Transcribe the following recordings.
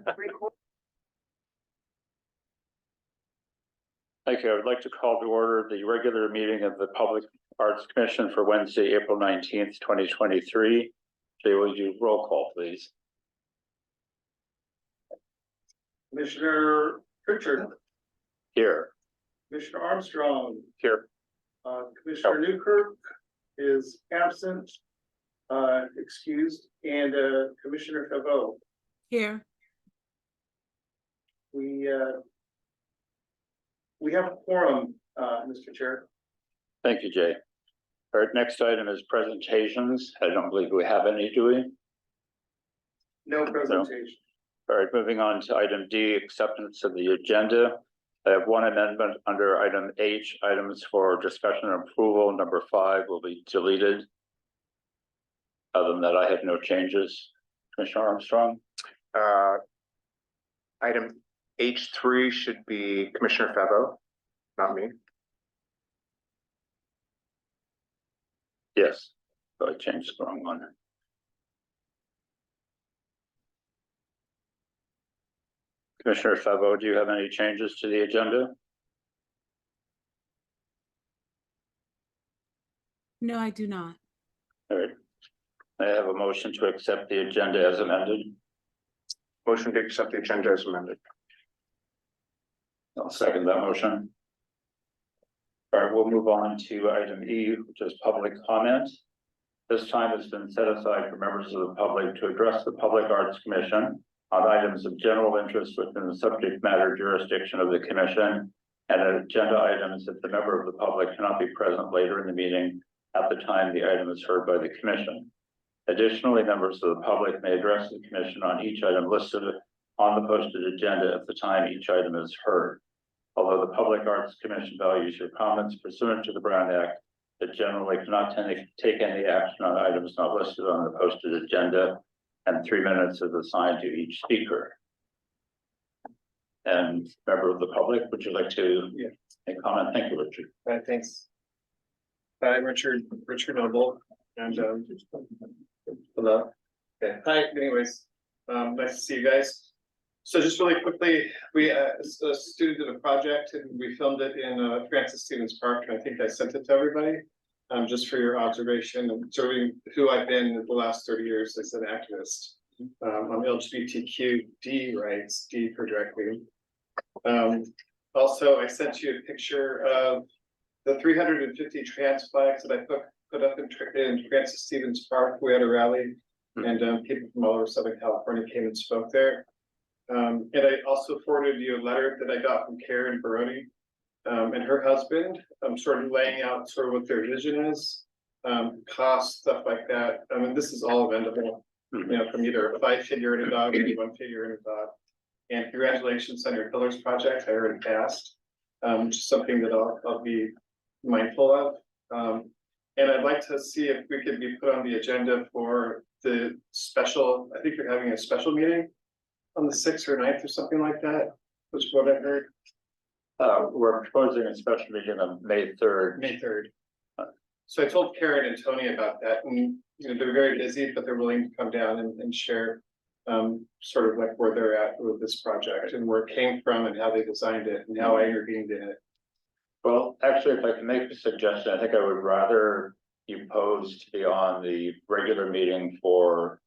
Thank you. I would like to call to order the regular meeting of the Public Arts Commission for Wednesday, April 19th, 2023. Jay, will you roll call, please? Commissioner Pritchard, Here. Commissioner Armstrong, Here. Commissioner Newkirk is absent, excused, and Commissioner Favreau. Here. We have a quorum, Mr. Chair. Thank you, Jay. All right, next item is presentations. I don't believe we have any, do we? No presentation. All right, moving on to item D, acceptance of the agenda. I have one amendment under item H, items for discussion and approval. Number 5 will be deleted. Other than that, I have no changes. Commissioner Armstrong? Item H3 should be Commissioner Favreau, not me. Yes, so I changed the wrong one. Commissioner Favreau, do you have any changes to the agenda? No, I do not. All right. I have a motion to accept the agenda as amended. Motion to accept the agenda as amended. I'll second that motion. All right, we'll move on to item E, which is public comment. This time has been set aside for members of the public to address the Public Arts Commission on items of general interest within the subject matter jurisdiction of the commission and agenda items if the member of the public cannot be present later in the meeting at the time the item is heard by the commission. Additionally, members of the public may address the commission on each item listed on the posted agenda at the time each item is heard. Although the Public Arts Commission values your comments pursuant to the Brown Act, it generally cannot take any action on items not listed on the posted agenda, and 3 minutes is assigned to each speaker. And member of the public, would you like to make comment? Thank you, Richard. Thanks. Hi, Richard Noble, and hello. Okay. Hi. Anyways, nice to see you guys. So just really quickly, we a student did a project and we filmed it in Francis Stevens Park, and I think I sent it to everybody. Just for your observation, observing who I've been the last 30 years as an activist on LGBTQD rights, D for drag queen. Also, I sent you a picture of the 350 trans flags that I put up in Francis Stevens Park. We had a rally, and people from all over Southern California came and spoke there. And I also forwarded you a letter that I got from Karen Baroni and her husband, sort of laying out sort of what their vision is, cost, stuff like that. I mean, this is all amendable, you know, from either a 5-figure and a dog or 1 figure and a dog. And congratulations on your Pillars project. I already passed, which is something that I'll be mindful of. And I'd like to see if we could be put on the agenda for the special, I think you're having a special meeting on the 6th or 9th or something like that, which is what I heard. We're proposing a special meeting on May 3rd. May 3rd. So I told Karen and Tony about that, and you know, they're very busy, but they're willing to come down and share sort of like where they're at with this project and where it came from and how they designed it and how I intervened in it. Well, actually, if I can make a suggestion, I think I would rather you pose to be on the regular meeting for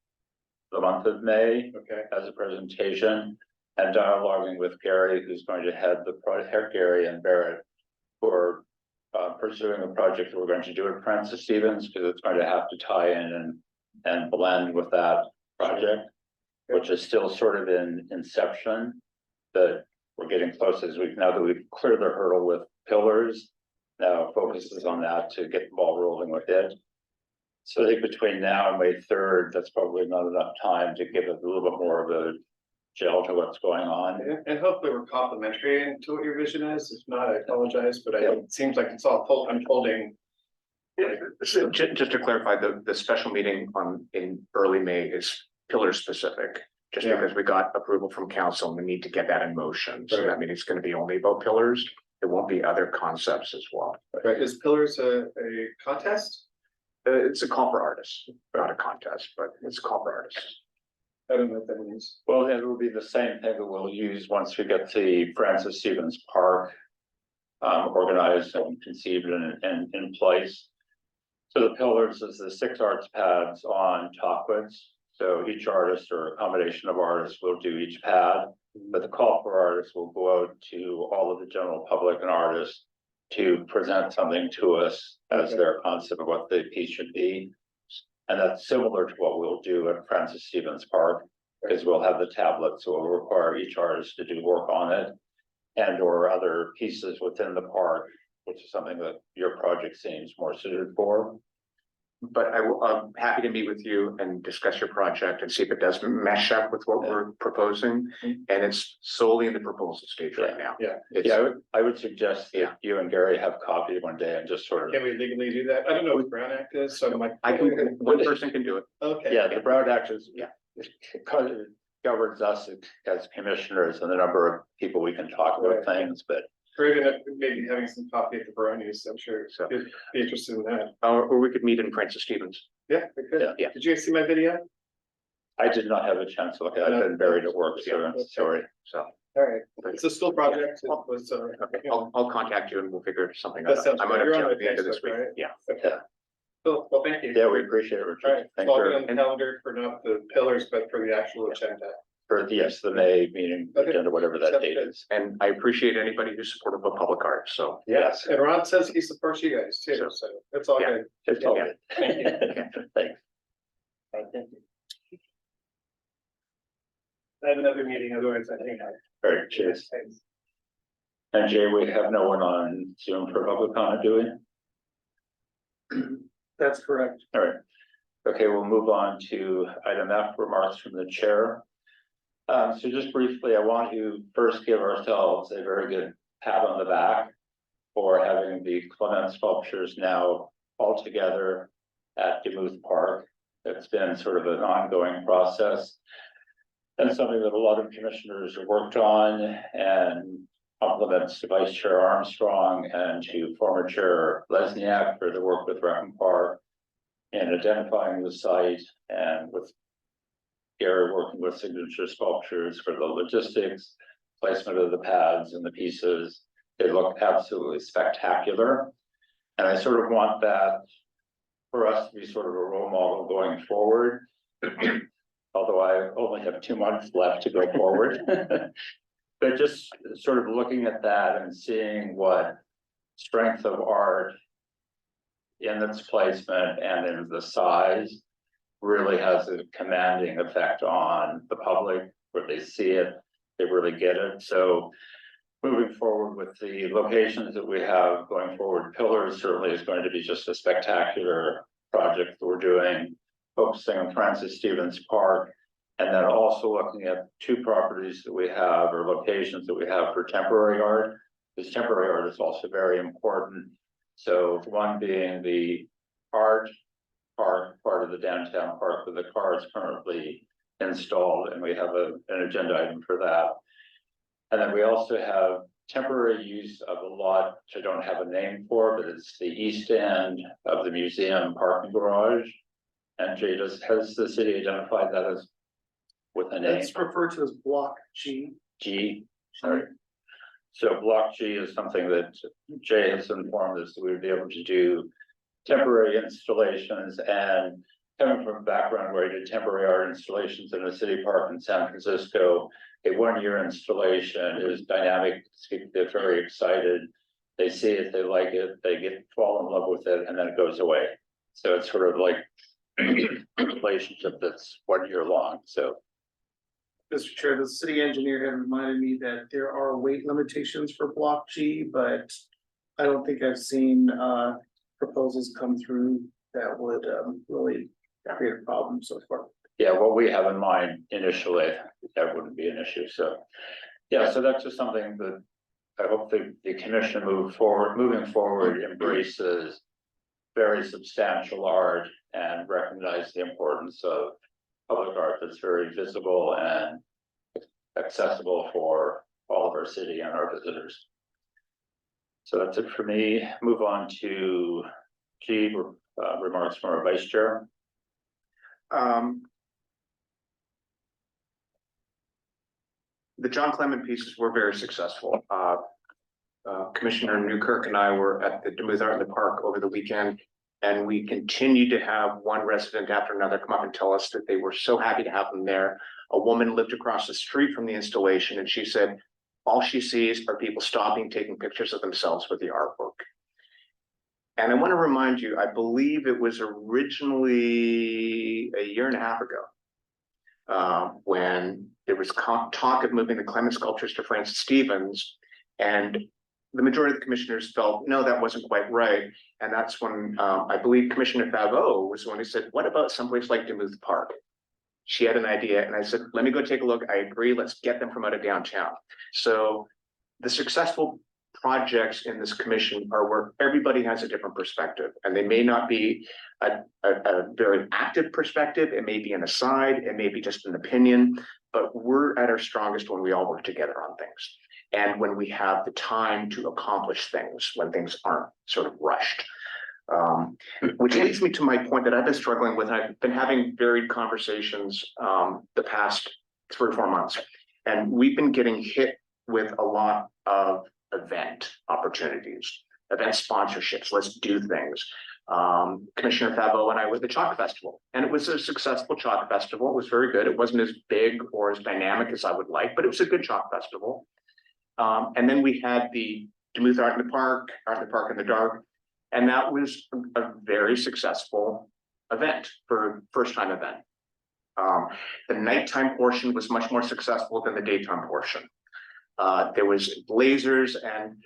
the month of May. Okay. As a presentation and dialoguing with Gary, who's going to head the project, Gary and Barrett, who are pursuing a project that we're going to do at Francis Stevens, because it's going to have to tie in and blend with that project, which is still sort of in inception, but we're getting close as now that we've cleared the hurdle with Pillars, now focuses on that to get the ball rolling with it. So I think between now and May 3rd, that's probably not enough time to give it a little bit more of a gel to what's going on. And hopefully we're complementary to what your vision is. If not, I apologize, but it seems like it's all unfolding. So just to clarify, the special meeting in early May is pillar specific, just because we got approval from council and we need to get that in motion. So that means it's going to be only about pillars. There won't be other concepts as well. Right, is Pillars a contest? It's a call for artists, not a contest, but it's a call for artists. I don't know what that means. Well, it will be the same thing that we'll use once we get the Francis Stevens Park organized and conceived and in place. So the pillars is the 6 arts pads on Topwoods. So each artist or a combination of artists will do each pad, but the call for artists will go out to all of the general public and artists to present something to us as Okay. their concept of what the piece should be. And that's similar to what we'll do at Francis Stevens Park, because we'll have the tablets, so we'll require each artist to do work on it. And or other pieces within the park, which is something that your project seems more suited for. But I'm happy to meet with you and discuss your project and see if it does mesh up with what we're proposing. And it's solely in the proposal stage right now. Yeah. It's, Yeah, I would suggest Yeah. that you and Gary have coffee one day and just sort of, Can we legally do that? I don't know what Brown Act is, so I'm like. I can, one person can do it. Okay. yeah, the Brown Act is. Yeah. Governs us as commissioners and the number of people we can talk about Right. things, but Or even maybe having some coffee at the Baronies, I'm sure, So- you'd be interested in that. Or we could meet in Francis Stevens. Yeah, we could. Yeah. Yeah. Did you guys see my video? I did not have a chance to look at it. I've been buried at work, so I'm sorry. So, All right, it's a school project. It was, okay, I'll contact you and we'll figure something That out. sounds I'm great. gonna You're on chat my at the end of this Facebook, week. right? Yeah. Okay. Cool, well, thank you. Yeah, we appreciate it, All Richard. right, so Thank I'll you. get on the calendar for not the pillars, but for the actual agenda. For, yes, the May meeting, Okay. agenda, whatever that Sounds date good. is. And I appreciate anybody who's supportive of public art, so. Yes. And Ron says he supports you guys too, so it's all Yeah. good. It's all Yeah. good. Thank you. Thanks. I have another meeting, otherwise I think I. All right, cheers. And Jay, we have no one on Zoom for public comment, do we? That's correct. All right. Okay, we'll move on to item F, remarks from the chair. So just briefly, I want to first give ourselves a very good pat on the back for having the Clement sculptures now all together at Demuth Park. It's been sort of an ongoing process. And something that a lot of commissioners have worked on, and compliments to Vice Chair Armstrong and to former Chair Lesniak for the work with Rackham Park in identifying the site, and with Gary working with Signature Sculptures for the logistics, placement of the pads and the pieces. They look absolutely spectacular. And I sort of want that for us to be sort of a role model going forward. Although I only have 2 months left to go forward. But just sort of looking at that and seeing what strength of art in its placement and in the size really has a commanding effect on the public, where they see it, they really get it. So moving forward with the locations that we have going forward, Pillars certainly is going to be just a spectacular project that we're doing, focusing on Francis Stevens Park. And then also looking at 2 properties that we have, or locations that we have for temporary art. This temporary art is also very important. So one being the art park, part of the downtown park where the car is currently installed, and we have an agenda item for that. And then we also have temporary use of a lot which I don't have a name for, but it's the east end of the museum parking garage. And Jay, has the city identified that as with a name? It's referred to as Block G. G, sorry. So block G is something that Jay has informed us that we would be able to do temporary installations, and coming from a background where I did temporary art installations in a city park in San Francisco, a 1-year installation is dynamic. They're very excited. They see it, they like it, they fall in love with it, and then it goes away. So it's sort of like a relationship that's 1 year long, so. Mr. Chair, the city engineer had reminded me that there are weight limitations for Block G, but I don't think I've seen proposals come through that would really create a problem so far. Yeah, what we have in mind initially, that wouldn't be an issue, so. Yeah, so that's just something that I hope the commission moving forward embraces very substantial art and recognize the importance of public art that's very visible and accessible for all of our city and our visitors. So that's it for me. Move on to G, remarks from our vice chair. the John Clement pieces were very successful. Commissioner Newkirk and I were at the Demuth Art in the Park over the weekend. And we continue to have one resident after another come up and tell us that they were so happy to have them there. A woman lived across the street from the installation and she said, all she sees are people stopping, taking pictures of themselves with the artwork. And I want to remind you, I believe it was originally a year and a half ago, when there was talk of moving the Clement sculptures to Francis Stevens, and the majority of the commissioners felt, no, that wasn't quite right. And that's when I believe Commissioner Favreau was the one who said, what about someplace like Demuth Park? She had an idea and I said, let me go take a look. I agree, let's get them from out of downtown. So the successful projects in this commission are where everybody has a different perspective, and they may not be a very active perspective. It may be an aside, it may be just an opinion, but we're at our strongest when we all work together on things. And when we have the time to accomplish things, when things aren't sort of rushed. Which leads me to my point that I've been struggling with. I've been having varied conversations the past 3 or 4 months, and we've been getting hit with a lot of event opportunities, event sponsorships. Let's do things. Commissioner Favreau and I were at the Chalk Festival, and it was a successful Chalk Festival. It was very good. It wasn't as big or as dynamic as I would like, but it was a good Chalk Festival. And then we had the Demuth Art in the Park, Art in the Park in the Dark, and that was a very successful event for first time event. The nighttime portion was much more successful than the daytime portion. There was lasers, and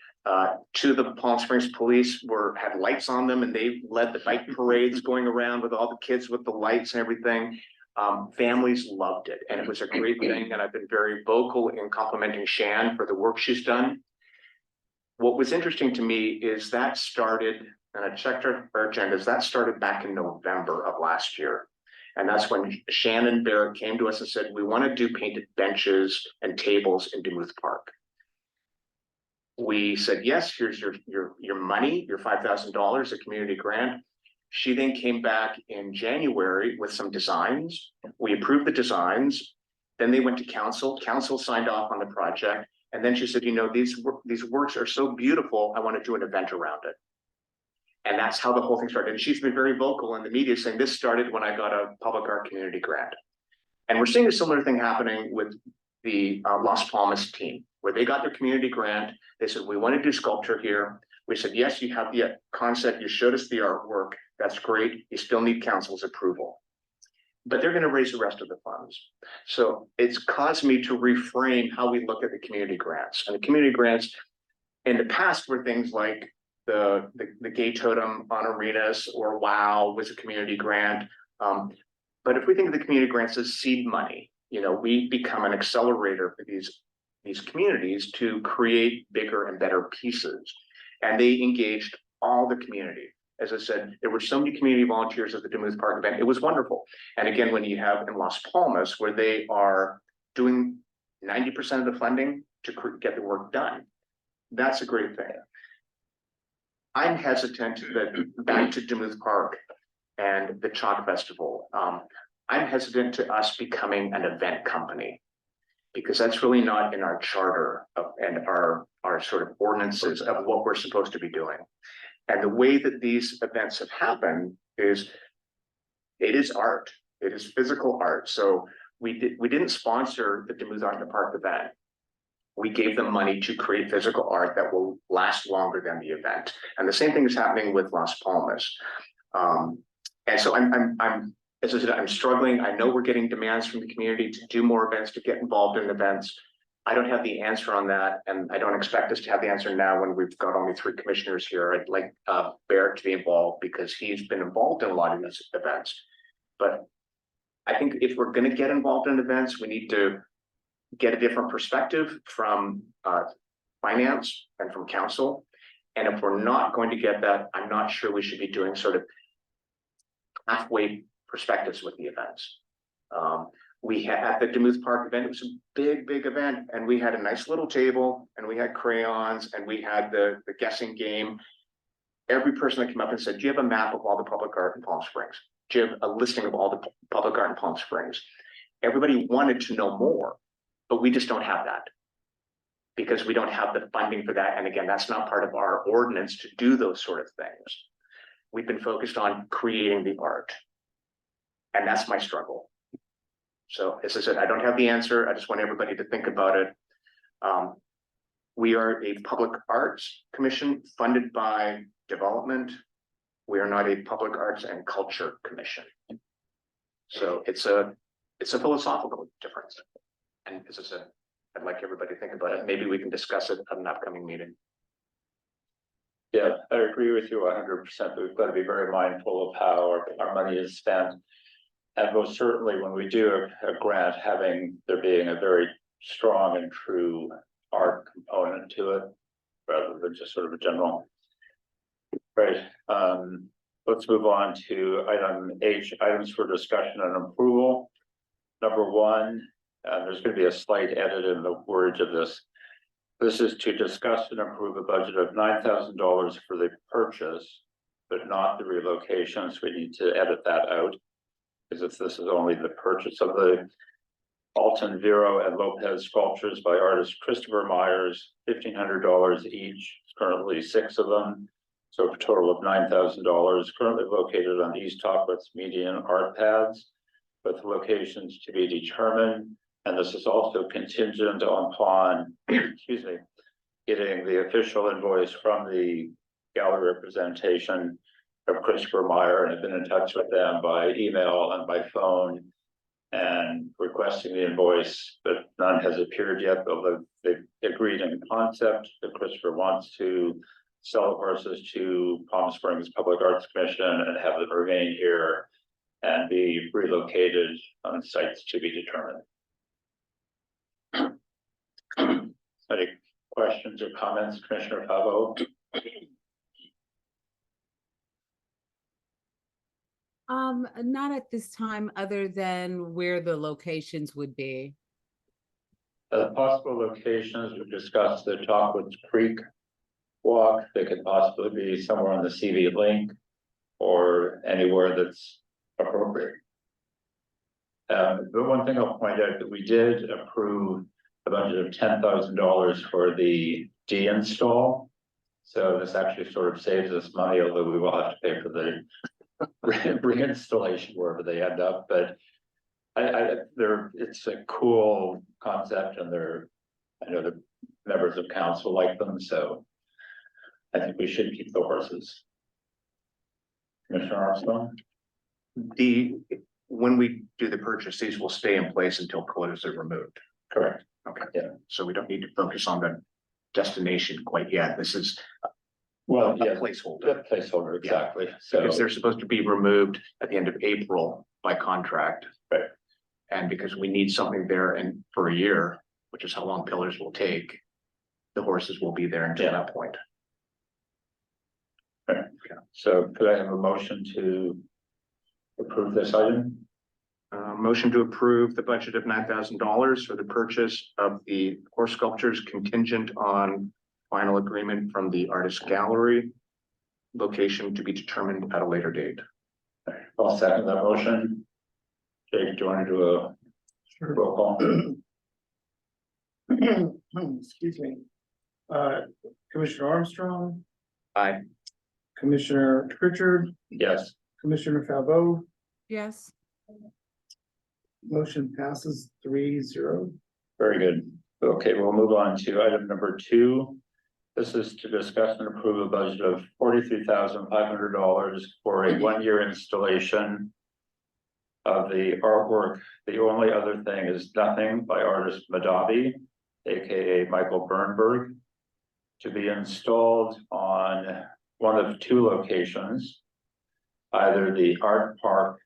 2 of the Palm Springs police had lights on them, and they led the bike parades going around with all the kids with the lights and everything. Families loved it, and it was a great thing. And I've been very vocal in complimenting Shan for the work she's done. What was interesting to me is that started, and I checked our agendas, that started back in November of last year. And that's when Shannon Barrett came to us and said, we want to do painted benches and tables in Demuth Park. We said, yes, here's your money, your $5,000, a community grant. She then came back in January with some designs. We approved the designs. Then they went to council. Council signed off on the project. And then she said, you know, these works are so beautiful, I want to do an event around it. And that's how the whole thing started. And she's been very vocal in the media saying this started when I got a public art community grant. And we're seeing a similar thing happening with the Las Palmas team, where they got their community grant. They said, we want to do sculpture here. We said, yes, you have the concept. You showed us the artwork. That's great. You still need council's approval. But they're going to raise the rest of the funds. So it's caused me to reframe how we look at the community grants. And the community grants in the past were things like the Gay Totem on Arenas, or WOW was a community grant. But if we think of the community grants as seed money, you know, we become an accelerator for these communities to create bigger and better pieces. And they engaged all the community. As I said, there were so many community volunteers at the Demuth Park event. It was wonderful. And again, when you have in Las Palmas, where they are doing 90% of the funding to get the work done, that's a great thing. I'm hesitant that back to Demuth Park and the Chalk Festival. I'm hesitant to us becoming an event company, because that's really not in our charter and our sort of ordinances of what we're supposed to be doing. And the way that these events have happened is, it is art, it is physical art. So we didn't sponsor the Demuth Art in the Park event. We gave them money to create physical art that will last longer than the event. And the same thing is happening with Las Palmas. And so as I said, I'm struggling. I know we're getting demands from the community to do more events, to get involved in events. I don't have the answer on that, and I don't expect us to have the answer now when we've got only 3 commissioners here. I'd like Barrett to be involved, because he's been involved in a lot of these events. But I think if we're going to get involved in events, we need to get a different perspective from finance and from council. And if we're not going to get that, I'm not sure we should be doing sort of halfway perspectives with the events. We had at the Demuth Park event, it was a big event, and we had a nice little table, and we had crayons, and we had the guessing game. Every person that came up and said, do you have a map of all the public art in Palm Springs? Do you have a listing of all the public art in Palm Springs? Everybody wanted to know more. But we just don't have that. Because we don't have the funding for that, and again, that's not part of our ordinance to do those sort of things. We've been focused on creating the art. And that's my struggle. So as I said, I don't have the answer, I just want everybody to think about it. We are a public arts commission funded by development. We are not a public arts and culture commission. So it's a philosophical difference. And as I said, I'd like everybody to think about it. Maybe we can discuss it at an upcoming meeting. Yeah, I agree with you 100%. We've got to be very mindful of how our money is spent. And most certainly when we do a grant, having there being a very strong and true art component to it, rather than just sort of a general. Right, let's move on to item H, items for discussion and approval. Number one, there's going to be a slight edit in the words of this. This is to discuss and approve a budget of $9,000 for the purchase, but not the relocation. So we need to edit that out. Because if this is only the purchase of the Alton, Vero, and Lopez sculptures by artist Christopher Myers, $1,500 each, currently 6 of them. So a total of $9,000, currently located on East Tockwitz median art paths, with locations to be determined. And this is also contingent upon, excuse me, getting the official invoice from the gallery representation of Christopher Meyer, and have been in touch with them by email and by phone and requesting the invoice, but none has appeared yet, although they've agreed in concept that Christopher wants to sell the horses to Palm Springs Public Arts Commission and have them remain here and be relocated on sites to be determined. Any questions or comments, Commissioner Pavo? Not at this time, other than where the locations would be. Possible locations, we discussed the Tockwitz Creek walk. They could possibly be somewhere on the CV link or anywhere that's appropriate. But one thing I'll point out that we did approve a budget of $10,000 for the de-install. So this actually sort of saves us money, although we will have to pay for the reinstallation wherever they end up. But it's a cool concept, and I know the members of council like them, so I think we should keep the horses. Commissioner Armstrong? When we do the purchase, these will stay in place until quotas are removed. Correct. Okay. Yeah. So we don't need to focus on the destination quite yet. This is Well, a yeah, placeholder. the placeholder, exactly. So Because they're supposed to be removed at the end of April by contract. Right. And because we need something there and for a year, which is how long pillars will take, the horses will be there until Yeah. that point. So could I have a motion to approve this item? Motion to approve the budget of $9,000 for the purchase of the horse sculptures contingent on final agreement from the artist gallery. Location to be determined at a later date. I'll second that motion. Jake, do you want to do a roll call? Excuse me. Commissioner Armstrong, Aye. Commissioner Pritchard, Yes. Commissioner Falvo, Yes, motion passes 3-0. Very good. Okay, we'll move on to item number 2. This is to discuss and approve a budget of $43,500 for a 1-year installation of the artwork. The only other thing is Nothing by artist Madavi, aka Michael Bernberg, to be installed on one of 2 locations, either the art park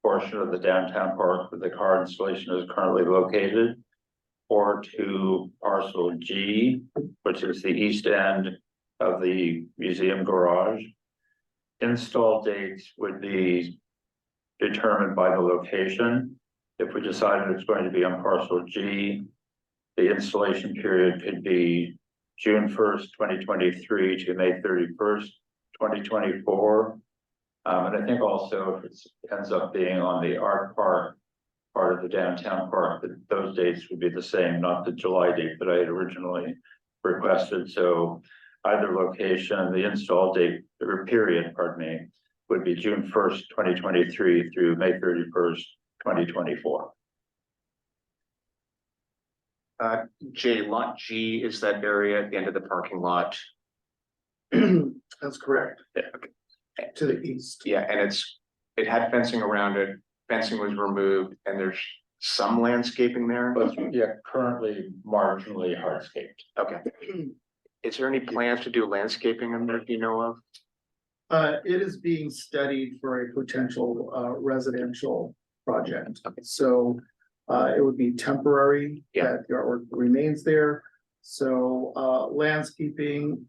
portion of the downtown park where the car installation is currently located, or to parcel G, which is the east end of the museum garage. Install dates would be determined by the location. If we decided it's going to be on parcel G, the installation period could be June 1st, 2023 to May 31st, 2024. And I think also if it ends up being on the art park part of the downtown park, that those dates would be the same, not the July date that I had originally requested. So either location, the install date or period, pardon me, would be June 1st, 2023 through May 31st, 2024. J, lot G is that area at the end of the parking lot. That's correct. Yeah, To the east. Yeah, and it had fencing around it, fencing was removed, and there's some landscaping there. But yeah, currently marginally hardscaped. Okay. Is there any plans to do landscaping in there, do you know of? It is being studied for a potential residential project. Okay. So it would be temporary. Yeah. That the artwork remains there. So landscaping,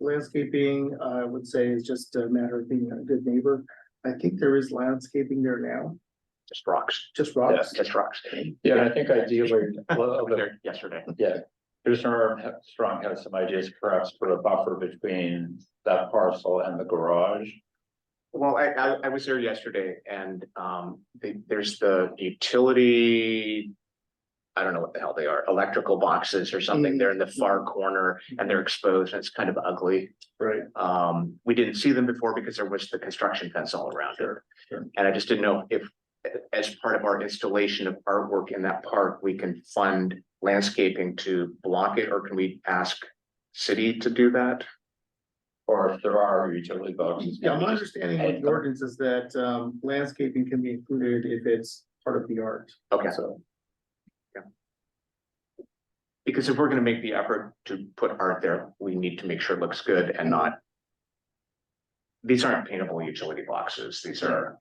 I would say is just a matter of being a good neighbor. I think there is landscaping there now, Just rocks, just rocks. just rocks. Yeah, and I think ideally, I was there yesterday. yeah, Commissioner Strong has some ideas perhaps for a buffer between that parcel and the garage. Well, I was there yesterday and there's the utility. I don't know what the hell they are, electrical boxes or something. They're in the far corner and they're exposed and it's kind of ugly. Right. We didn't see them before because there was the construction fence all around it. Sure. And I just didn't know if, as part of our installation of artwork in that park, we can fund landscaping to block it, or can we ask city to do that? Or if there are utility boxes. Yeah, my understanding of the ordinance is that landscaping can be included if it's part of the art. Okay. So, Because if we're gonna make the effort to put art there, we need to make sure it looks good and not. These aren't paintable utility boxes, these are.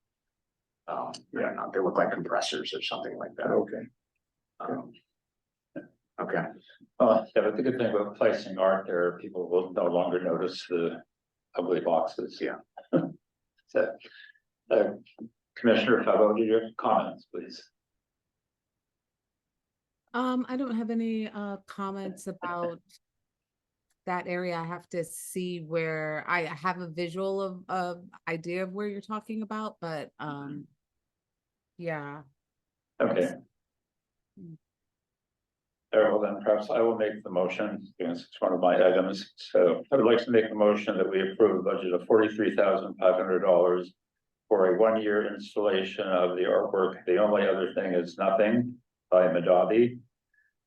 Yeah, not, they look like compressors or something like that. okay. Um, Okay, Yeah, but the good thing about placing art there, people will no longer notice the ugly boxes. Yeah. So, Commissioner Fabo, do you have comments, please? I don't have any comments about that area. I have to see where I have a visual of idea of where you're talking about, but yeah. Okay. Well, then perhaps I will make the motion, because it's one of my items. So I would like to make a motion that we approve a budget of $43,500 for a one-year installation of the artwork. The only other thing is nothing by Madabi.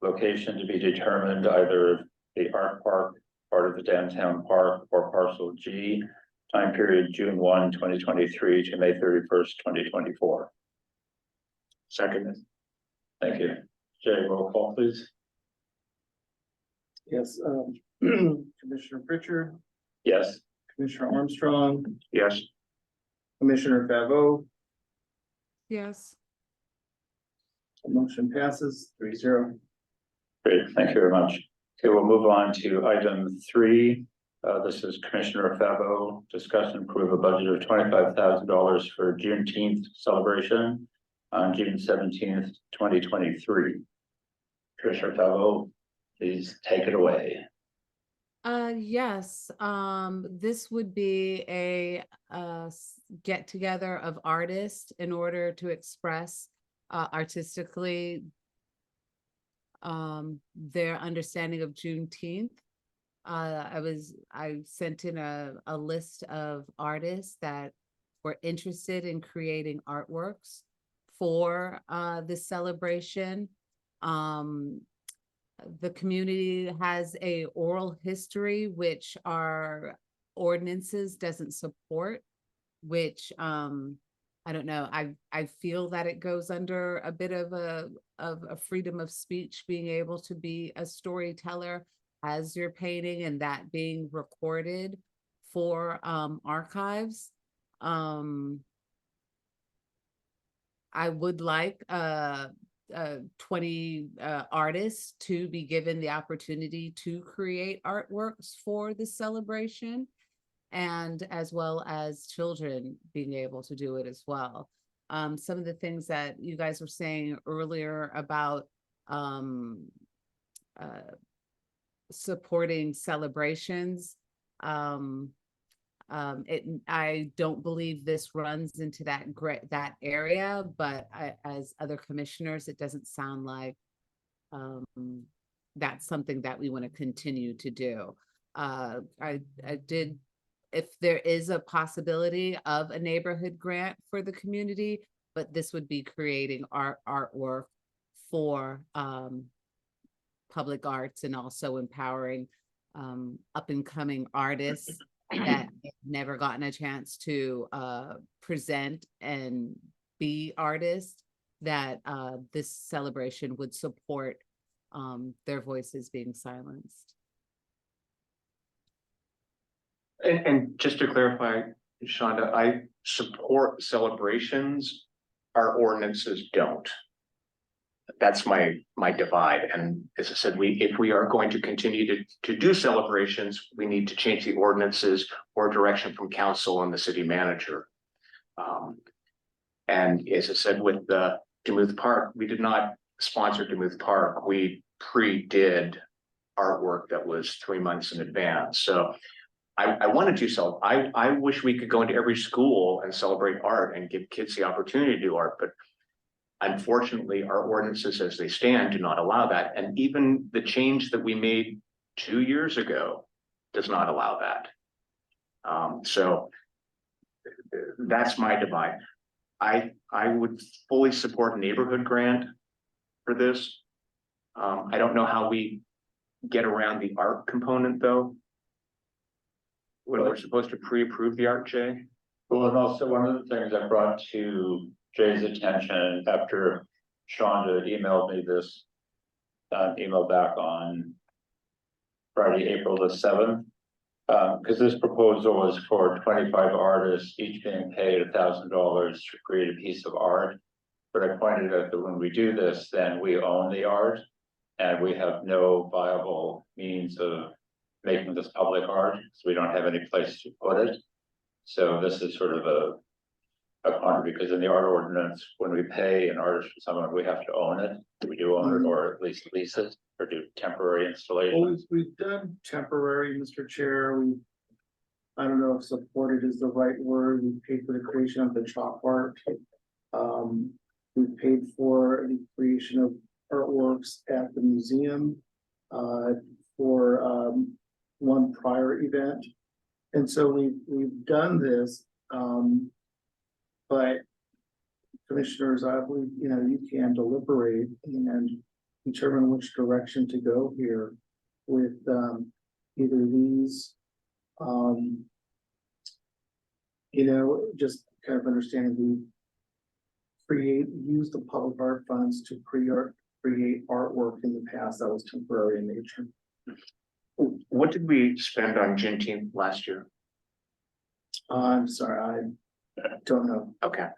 Location to be determined, either the art park, part of the downtown park, or parcel G. Time period June 1, 2023 to May 31st, 2024. second, Thank you. Jay, roll call, please. Yes, Commissioner Pritchard, Yes. Commissioner Armstrong, yes, Commissioner Favo, Yes. motion passes 3-0. Great, thank you very much. Okay, we'll move on to item 3. This is Commissioner Fabo, discuss and approve a budget of $25,000 for Juneteenth celebration on June 17th, 2023. Commissioner Fabo, please take it away. Yes, this would be a get together of artists in order to express artistically their understanding of Juneteenth. I sent in a list of artists that were interested in creating artworks for this celebration. The community has a oral history which our ordinances doesn't support, which I don't know. I feel that it goes under a bit of a freedom of speech, being able to be a storyteller as you're painting and that being recorded for archives. I would like 20 artists to be given the opportunity to create artworks for the celebration, and as well as children being able to do it as well. Some of the things that you guys were saying earlier about supporting celebrations, I don't believe this runs into that area, but as other commissioners, it doesn't sound like that's something that we want to continue to do. I did, if there is a possibility of a neighborhood grant for the community, but this would be creating artwork for public arts and also empowering up and coming artists that have never gotten a chance to present and be artists, that this celebration would support their voices being silenced. And just to clarify, Shonda, I support celebrations, our ordinances don't. That's my divide, and as I said, if we are going to continue to do celebrations, we need to change the ordinances or direction from council and the city manager. And as I said, with the Demuth Park, we did not sponsor Demuth Park, we pre-did artwork that was 3 months in advance, so I wanted to sell. I wish we could go into every school and celebrate art and give kids the opportunity to do art, but unfortunately, our ordinances as they stand do not allow that. And even the change that we made 2 years ago does not allow that. So that's my divide. I would fully support a neighborhood grant for this. I don't know how we get around the art component though. When we're supposed to pre-approve the art, Jay? Well, and also one of the things I brought to Jay's attention after Shonda emailed me this email back on Friday, April the 7th, because this proposal was for 25 artists, each being paid $1,000 to create a piece of art. But I pointed out that when we do this, then we own the art and we have no viable means of making this public art, so we don't have any place to put it. So this is sort of a corner, because in the art ordinance, when we pay an artist for someone, we have to own it. We do own it, or at least lease it, or do temporary installation. Well, we've done temporary, Mr. Chair. I don't know if supported is the right word. We paid for the creation of the chalk art. We paid for the creation of artworks at the museum for one prior event. And so we've done this, but commissioners, I believe, you can deliberate and determine which direction to go here with either these, just kind of understanding use the public art funds to create artwork in the past that was temporary in nature. What did we spend on Juneteenth last year? I'm sorry, I don't know. Okay.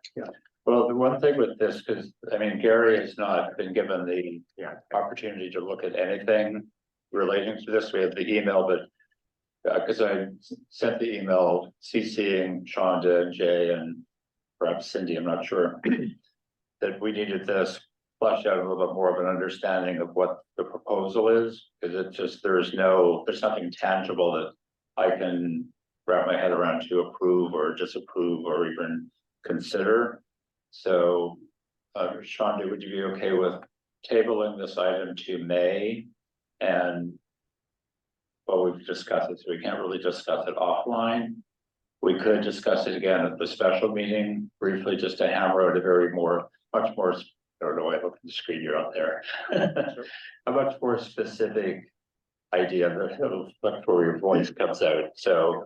Well, the one thing with this, because I mean, Gary has not been given the opportunity to look at anything relating to this. We have the email, but because I sent the email CCing Shonda and Jay and perhaps Cindy, I'm not sure, that we needed this flesh out a little bit more of an understanding of what the proposal is, because it's just, there's nothing tangible that I can wrap my head around to approve or disapprove or even consider. So, Shonda, would you be okay with tabling this item to May? And well, we've discussed it, so we can't really discuss it offline. We could discuss it again at the special meeting briefly, just to hammer out much more. I don't know why I look at the screen, you're up there. A much more specific idea that before your voice comes out. So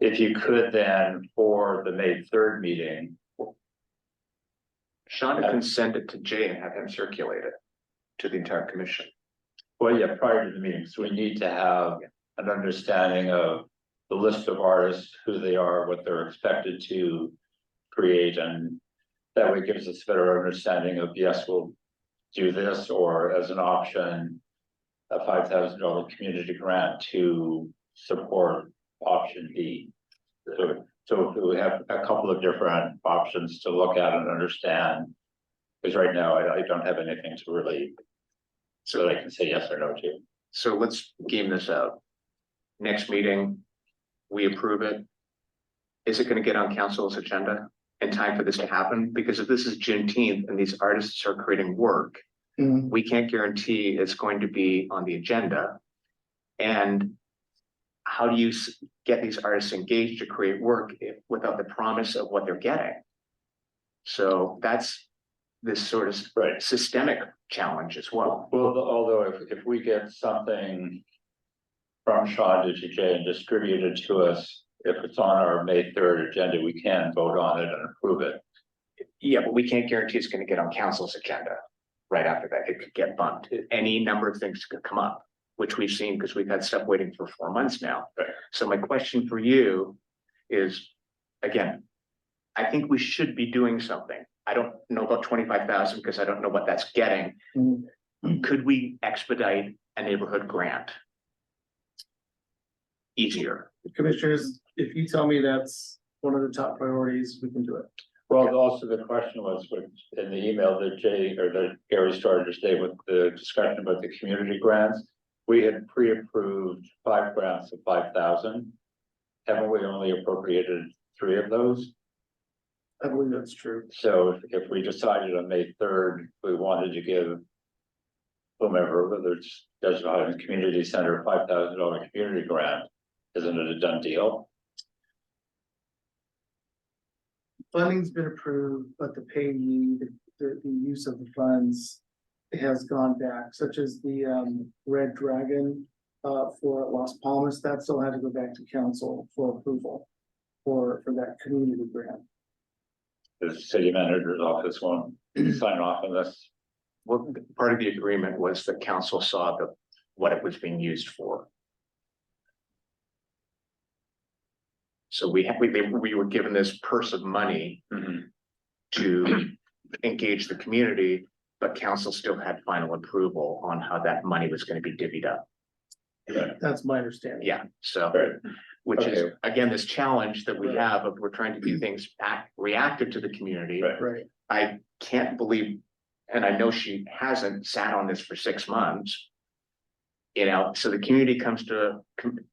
if you could then, for the May 3rd meeting, Shonda can send it to Jay and have him circulate it to the entire commission. well, yeah, prior to the meeting, so we need to have an understanding of the list of artists, who they are, what they're expected to create, and that way gives us a better understanding of, yes, we'll do this, or as an option, a $5,000 community grant to support option B. So we have a couple of different options to look at and understand, because right now I don't have anything to really, so that I can say yes or no to. So let's game this out. Next meeting, we approve it. is it gonna get on council's agenda in time for this to happen? Because if this is Juneteenth and these artists are creating work, Mhm. we can't guarantee it's going to be on the agenda. And how do you get these artists engaged to create work without the promise of what they're getting? So that's this sort of Right. systemic challenge as well. Well, although if we get something from Sean to TJ and distribute it to us, if it's on our May 3rd agenda, we can vote on it and approve it. Yeah, but we can't guarantee it's gonna get on council's agenda right after that. It could get bumped. Any number of things could come up, which we've seen because we've had stuff waiting for 4 months now. Right. So my question for you is, again, I think we should be doing something. I don't know about 25,000 because I don't know what that's getting. Mhm. Could we expedite a neighborhood grant? Easier. Commissioners, if you tell me that's one of the top priorities, we can do it. Well, also the question was in the email that that Gary started to say with the discussion about the community grants. We had pre-approved 5 grants of 5,000. Haven't we only appropriated 3 of those? I believe that's true. So if we decided on May 3rd, we wanted to give whomever, whether it's Desert Highlands Community Center, $5,000 community grant, isn't it a done deal? Funding's been approved, but the payee, the use of the funds has gone back, such as the Red Dragon for Las Palmas, that still had to go back to council for approval for that community grant. The city manager's office won't sign off on this. Well, part of the agreement was that council saw what it was being used for. So we were given this purse of money Mhm. to engage the community, but council still had final approval on how that money was going to be divvied up. That's my understanding. Yeah, so, Right. which is, Okay. again, this challenge that we Right. have of we're trying to do things reactive to the community. Right. Right. I can't believe, and I know she hasn't sat on this for 6 months. You know, so the community comes to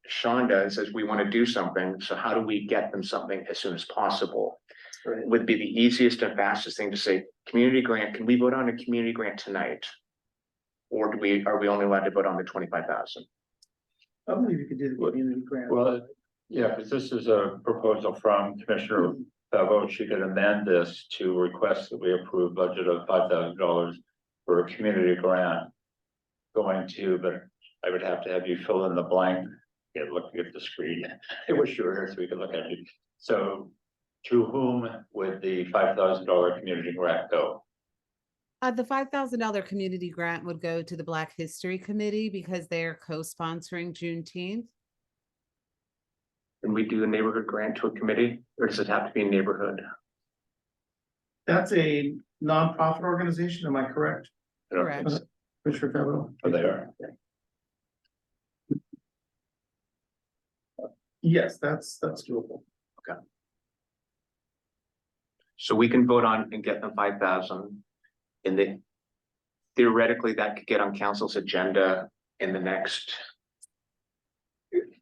Shonda and says, we want to do something, so how do we get them something as soon as possible? Right. Would be the easiest and fastest thing to say, community grant, can we vote on a community grant tonight? Or are we only allowed to vote on the 25,000? I believe you could do the community grant. Well, yeah, because this is a proposal from Commissioner Pavot. She could amend this to request that we approve budget of $5,000 for a community grant. Going to, but I would have to have you fill in the blank, look at the screen. I wish you were here so we could look at it. So to whom would the $5,000 community grant go? The $5,000 community grant would go to the Black History Committee because they're co-sponsoring Juneteenth. Can we do a neighborhood grant to a committee, or does it have to be a neighborhood? That's a nonprofit organization, am I correct? I don't Correct. think so. Commissioner Pavot? Oh, they are. Yes, that's doable. So we can vote on and get them 5,000. And then theoretically, that could get on council's agenda in the next.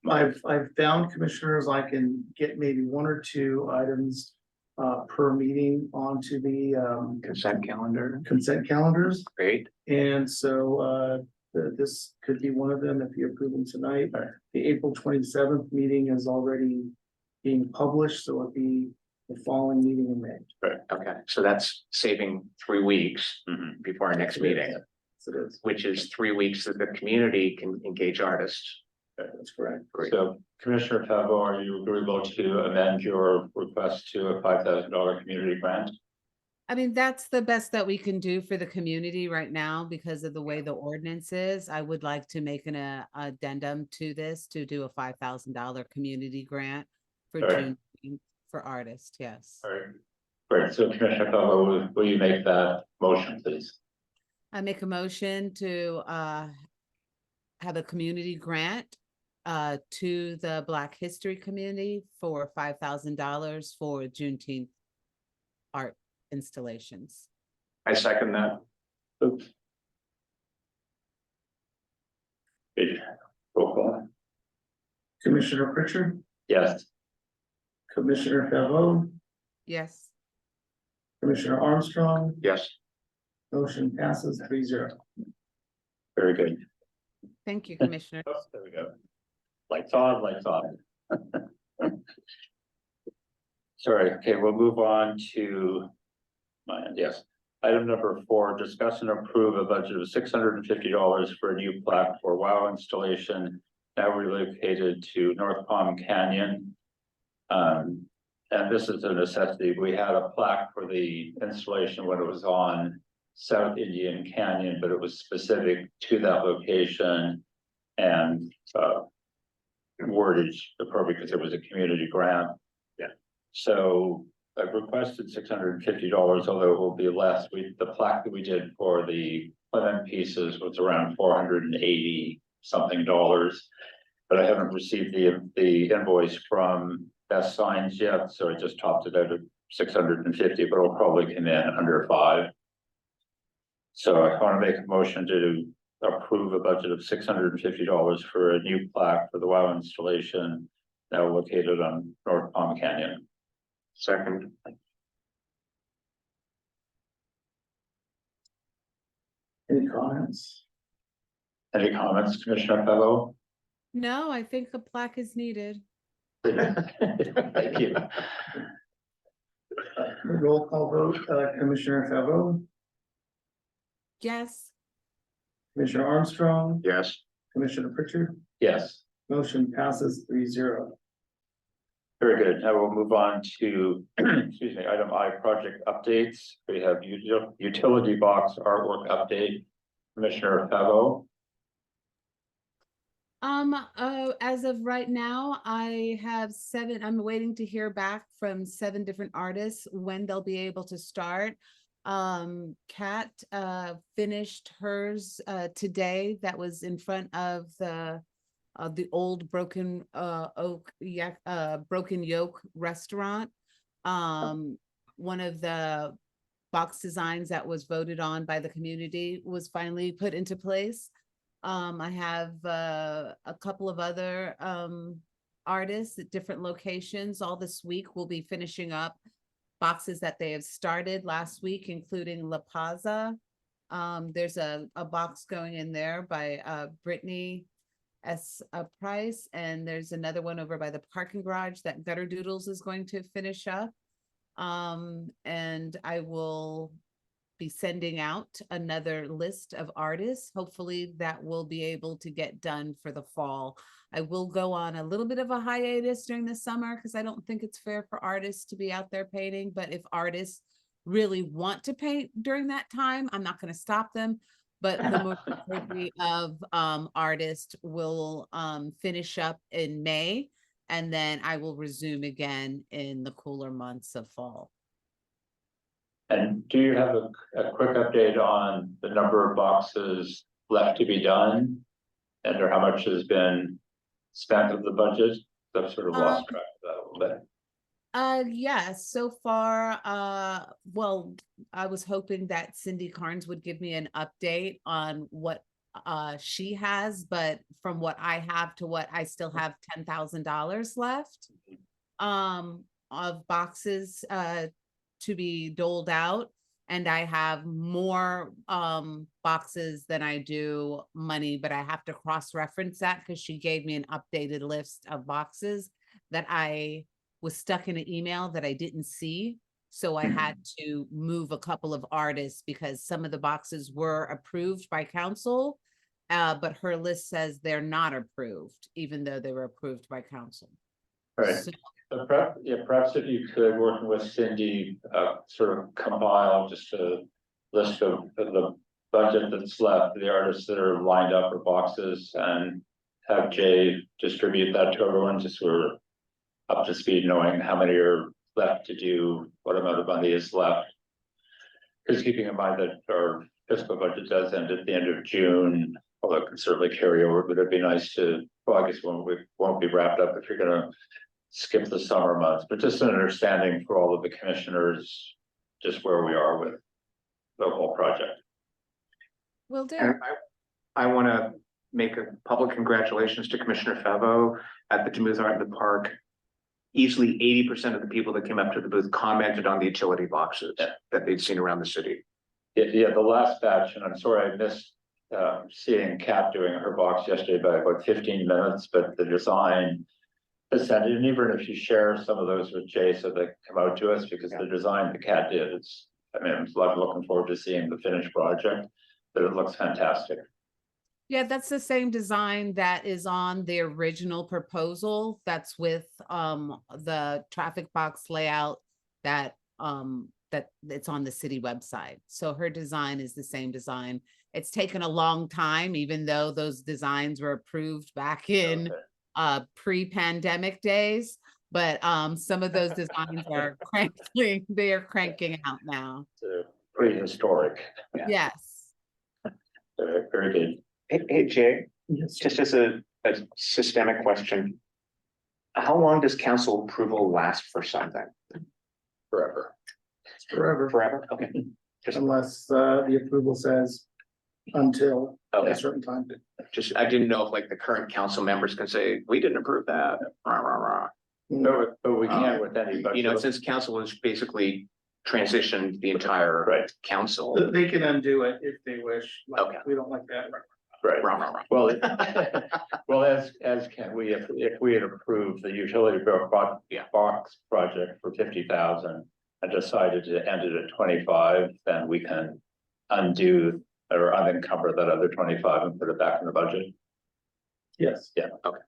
I've found commissioners, I can get maybe 1 or 2 items per meeting onto the Consent calendar, consent calendars. great. And so this could be one of them if you approve them tonight. Right. The April 27th meeting is already being published, so it'll be the following meeting in May. Okay, so that's saving 3 weeks Mhm. before our next meeting, Yes, it is. which is 3 weeks that the community can engage artists. That's correct. Great. So Commissioner Pavot, are you agreeable to amend your request to a $5,000 community grant? I mean, that's the best that we can do for the community right now because of the way the ordinance is. I would like to make an addendum to this to do a $5,000 community grant for All right. June for artists. Yes. All right, great. So Commissioner Pavot, will you make that motion, please? I make a motion to have a community grant to the Black History Community for $5,000 for Juneteenth art installations. I second that. Oops. Good. Roll call. Commissioner Pritchard, Yes. Commissioner Febo, Yes. Commissioner Armstrong, Yes. motion passes 3-0. Very good. Thank you, Commissioner. Oh, there we go. Lights on, lights off. Sorry, okay, we'll move on to yes. Item number 4, discuss and approve a budget of $650 for a new plaque for WOW installation now relocated to North Palm Canyon. And this is a necessity. We had a plaque for the installation when it was on South Indian Canyon, but it was specific to that location and wordage appropriate because it was a community grant. Yeah. So I've requested $650, although it will be less. The plaque that we did for the Clement pieces was around $480 something, but I haven't received the invoice from Best Signs yet, so I just topped it out at 650, but it'll probably come in under 5. So I want to make a motion to approve a budget of $650 for a new plaque for the WOW installation now located on North Palm Canyon. Second. Any comments? Any comments, Commissioner Fellow? No, I think the plaque is needed. Thank you. Roll call vote, Commissioner Febo, Yes. Commissioner Armstrong, Yes. Commissioner Pritchard, Yes, motion passes 3-0. very good. Now we'll move on to, excuse me, item I, project updates. We have utility box artwork update. Commissioner Fellow. As of right now, I have 7, I'm waiting to hear back from 7 different artists when they'll be able to start. Kat, finished hers, today. That was in front of the old Broken Broken Yoke restaurant. One of the box designs that was voted on by the community was finally put into place. I have a couple of other artists at different locations. All this week we'll be finishing up boxes that they have started last week, including La Paza. There's a box going in there by Brittany S. Price, and there's another one over by the parking garage that Gutter Doodles is going to finish up. And I will be sending out another list of artists. Hopefully that will be able to get done for the fall. I will go on a little bit of a hiatus during the summer because I don't think it's fair for artists to be out there painting, but if artists really want to paint during that time, I'm not going to stop them. But the majority of artists will finish up in May, and then I will resume again in the cooler months of fall. And do you have a quick update on the number of boxes left to be done? And or how much has been spent of the budget? I've sort of lost track of that a little bit. Yes, so far, well, I was hoping that Cindy Carnes would give me an update on what she has, but from what I have to what I still have $10,000 left of boxes to be doled out, and I have more boxes than I do money, but I have to cross-reference that because she gave me an updated list of boxes that I was stuck in an email that I didn't see. So I had to move a couple of artists because some of the boxes were approved by council, but her list says they're not approved, even though they were approved by council. Right. So, Perhaps if you could, working with Cindy, sort of compile just a list of the budget that's left, the artists that are lined up for boxes, and have Jay distribute that to everyone, just so we're up to speed, knowing how many are left to do, what amount of money is left. Because keeping in mind that our fiscal budget does end at the end of June, although it can certainly carry over, but it'd be nice to, well, I guess we won't be wrapped up if you're gonna skip the summer months, but just an understanding for all of the commissioners, just where we are with the whole project. will do. And I want to make a public congratulations to Commissioner Favo at the Demuth Art in the Park easily 80% of the people that came up to the booth commented on the utility boxes that they'd seen around the city. Yeah, the last batch, and I'm sorry I missed seeing Kat doing her box yesterday by about 15 minutes, but the design presented, and even if you share some of those with Jay so they come out to us, because the design the Kat did, it's, I mean, I'm looking forward to seeing the finished project, but it looks fantastic. Yeah, that's the same design that is on the original proposal. That's with the traffic box layout that that it's on the city website. So her design is the same design. It's taken a long time, even though those designs were approved back in pre-pandemic days. But some of those designs are they are cranking out now. It's prehistoric. Yes. Very good. Hey, Jay, Yes. just as a systemic question. How long does council approval last for something? Forever. Forever, Forever? Okay. Just, unless the approval says until okay. a certain time. Just, I didn't know if like the current council members can say, we didn't approve that. Rah, rah, rah. But we can't with any budget. You know, since council has basically transitioned the entire Right. council. They can undo it if they wish. Like, Okay. we don't like that. Right. Rah, rah, rah. Well, well, as can we, if we had approved the utility bill box project for 50,000 and decided to end it at 25, then we can undo or unencumber that other 25 and put it back in the budget. Yes. Yeah. Okay.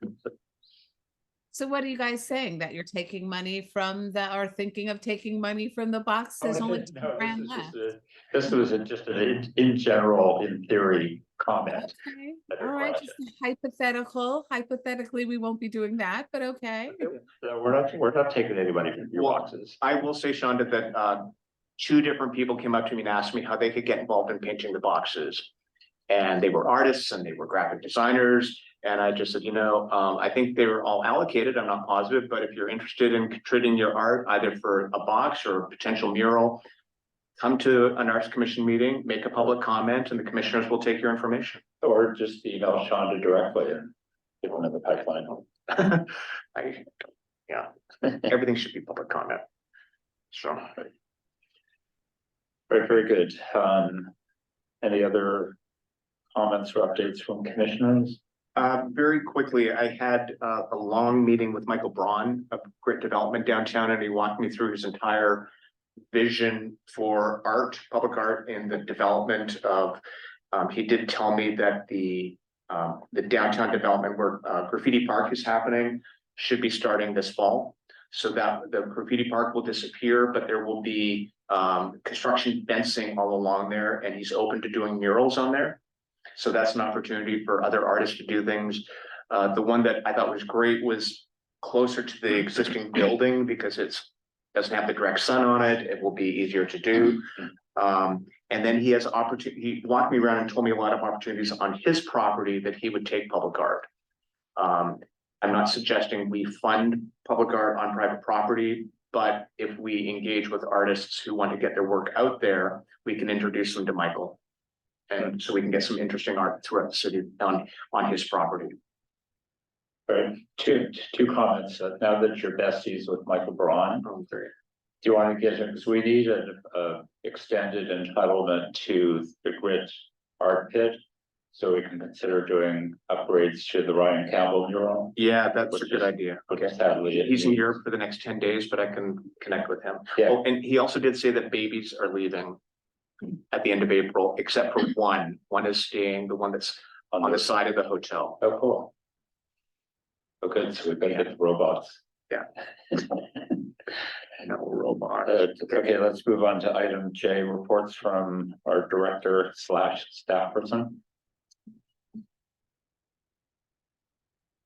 So what are you guys saying? That you're taking money from are thinking of taking money from the box? There's only $2,000 left. This was just an in general, in theory comment. Okay, all right, just hypothetical. Hypothetically, we won't be doing that, but okay. We're not taking anybody from your Well, boxes. I will say, Shonda, that two different people came up to me and asked me how they could get involved in painting the boxes. And they were artists and they were graphic designers. And I just said, you know, I think they were all allocated. I'm not positive, but if you're interested in contributing your art, either for a box or a potential mural, come to an arts commission meeting, make a public comment, and the commissioners will take your information. Or just email Shonda directly and give them in the pipeline. Yeah, everything should be public comment. So. Very good. Any other comments or updates from commissioners? Very quickly, I had a long meeting with Michael Braun of Grit Development downtown, and he walked me through his entire vision for art, public art, in the development of. He did tell me that the downtown development where Graffiti Park is happening should be starting this fall. So that the Graffiti Park will disappear, but there will be construction fencing all along there, and he's open to doing murals on there. So that's an opportunity for other artists to do things. The one that I thought was great was closer to the existing building because doesn't have the direct sun on it. It will be easier to do. And then he has opportunity. He walked me around and told me a lot of opportunities on his property that he would take public art. I'm not suggesting we fund public art on private property, but if we engage with artists who want to get their work out there, we can introduce them to Michael. And so we can get some interesting art throughout the city on his property. Right, two comments. Now that you're besties with Michael Braun, do you want to get him, because we need an extended entitlement to the Grit art pit, so we can consider doing upgrades to the Ryan Campbell mural. Yeah, that's a good idea. Okay, sadly, He's in Europe for the next 10 days, but I can connect with him. Yeah. Oh, and he also did say that babies are leaving at the end of April, except for one. One is staying, the one that's on the side of the hotel. Oh, cool. Okay, so we better get the robots. Yeah. No robot. Okay, let's move on to item J, reports from our director / staff person.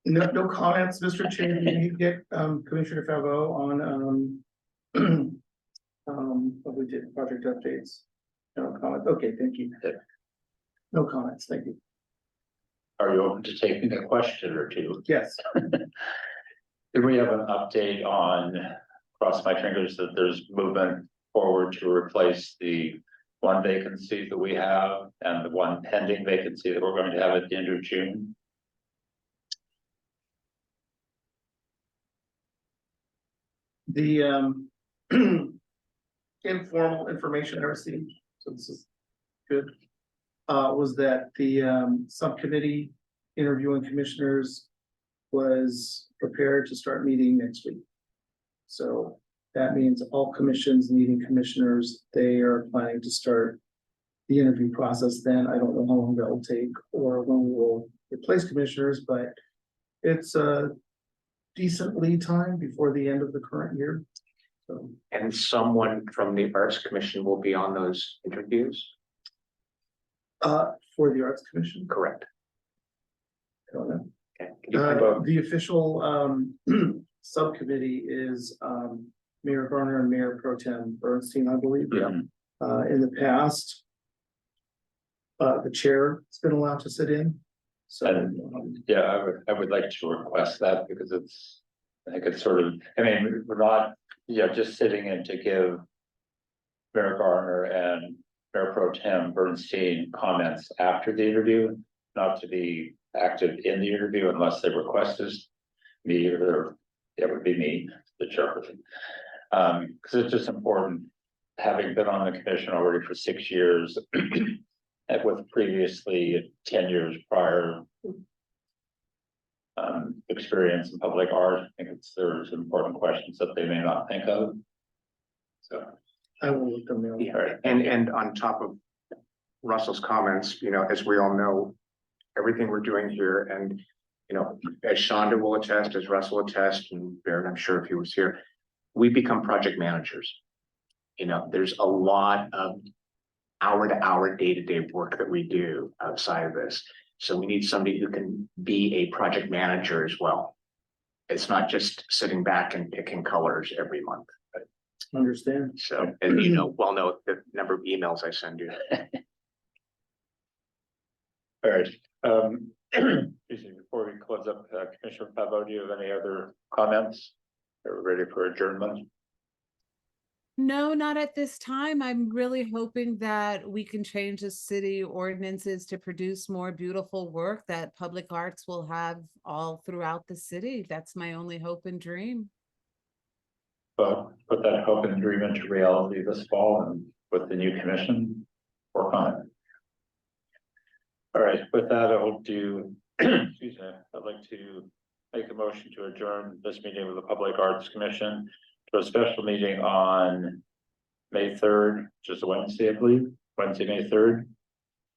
No comments, Mr. Chair. Did you get Commissioner Favreau on what we did, project updates? No comments. Okay, thank you. No comments, thank you. Are you open to taking a question or two? Yes. Did we have an update on, cross my fingers, that there's movement forward to replace the one vacancy that we have and the one pending vacancy that we're going to have at the end of June? The informal information I received, so this is good. Was that the subcommittee interviewing commissioners was prepared to start meeting next week. So that means all commissions needing commissioners, they are planning to start the interview process then. I don't know how long that will take or when we will replace commissioners, but it's a decent lead time before the end of the current year. So, And someone from the Arts Commission will be on those interviews? for the Arts Commission, Correct. I don't know. Okay. Can you find out- The official subcommittee is Mayor Garner and Mayor Pro Tem Bernstein, I believe. Yeah. In the past. The chair has been allowed to sit in. So Yeah, I would like to request that because I think it's sort of, I mean, we're not, just sitting in to give Mayor Garner and Mayor Pro Tem Bernstein comments after the interview, not to be active in the interview unless they request us, me or it would be me, the chairperson. Because it's just important, having been on the commission already for 6 years, and with previously 10 years prior experience in public art, I think there's important questions that they may not think of. So, I will let them know. Yeah, and on top of Russell's comments, as we all know, everything we're doing here and, as Shonda will attest, as Russell will attest, and Baird, I'm sure if he was here, we become project managers. There's a lot of hour-to-hour, day-to-day work that we do outside of this. So we need somebody who can be a project manager as well. It's not just sitting back and picking colors every month. Understand. So, and well know the number of emails I send you. all right, excuse me, before we close up, Commissioner Pavot, do you have any other comments? Are we ready for adjournment? No, not at this time. I'm really hoping that we can change the city ordinances to produce more beautiful work that public arts will have all throughout the city. That's my only hope and dream. But put that hope and dream into reality this fall and with the new commission, work on it. All right, with that, I'll do, excuse me, I'd like to make a motion to adjourn this meeting of the Public Arts Commission to a special meeting on May 3rd, which is a Wednesday, I believe, Wednesday, May 3rd,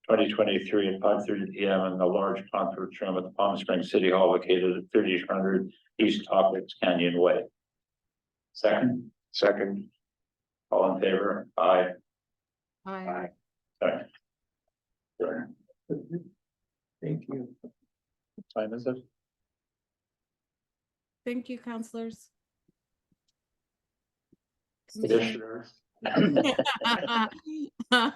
2023 at 5:30 p.m. in the large conference room at the Palm Springs City Hall located at 3000 East Topics Canyon Way. Second, all in favor? Aye. Hi. Sorry. Sorry. Thank you. What time is it? Thank you, counselors. Commissioners.